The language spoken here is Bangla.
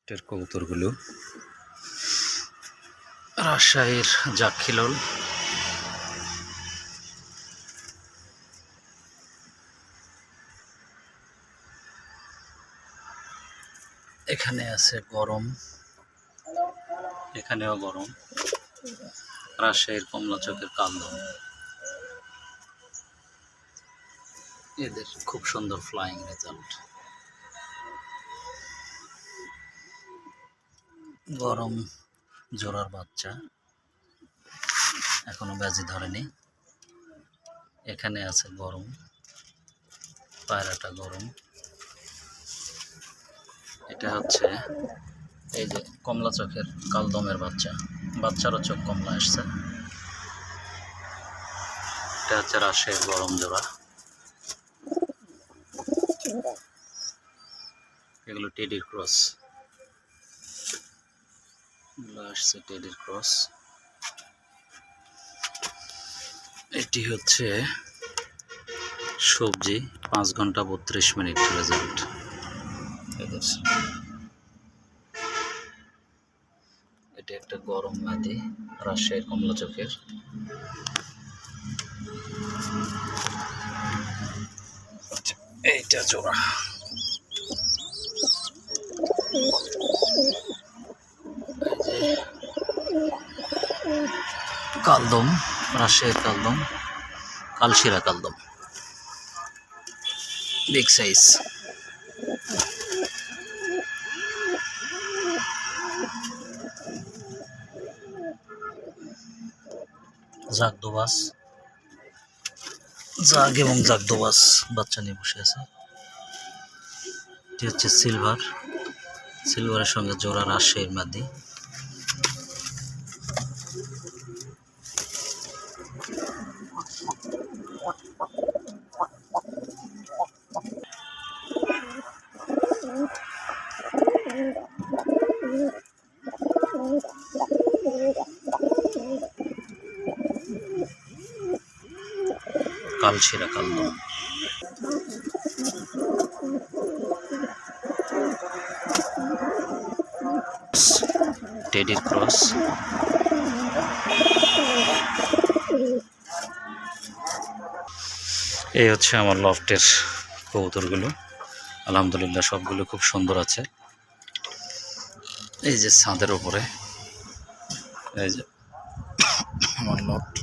লফটের কবুতরগুলো রাজশাহীর জাক্ষিলল। এখানে আছে গরম, এখানেও গরম। রাজশাহীর কমলা চকের কালদম, এদের খুব সুন্দর ফ্লাইং রেজাল্ট। গরম জোড়ার বাচ্চা এখনো ব্যাজি ধরেনি। এখানে আছে গরম, পায়রাটা গরম। এটা হচ্ছে এই যে কমলা চোখের কালদমের বাচ্চা, বাচ্চারও চোখ কমলা আসছে। এটা হচ্ছে রাজশাহীর গরম জোড়া। এগুলো টেডির ক্রস, এগুলো আসছে টেডির ক্রস। এটি হচ্ছে সবজি, 5 ঘন্টা 32 মিনিট রেজাল্ট। এটা একটা গরম মাদি রাজশাহীর কমলা চোখের। এইটা জোড়া। কালদম, রাজশাহীর কালদম, কালশিরা কালদম, বিগ সাইজ। জাগদোবাস, জাগ এবং জাগদোবাস বাচ্চা নিয়ে বসে আছে। এটি হচ্ছে সিলভার, সিলভারের সঙ্গে জোড়া রাজশাহীর মাদি। কালশিরা কালদম। টেডির ক্রস। এই হচ্ছে আমার লফটের কবুতরগুলো। আলহামদুলিল্লাহ সবগুলো খুব সুন্দর আছে। এই যে ছাদের উপরে, এই যে আমার লফট।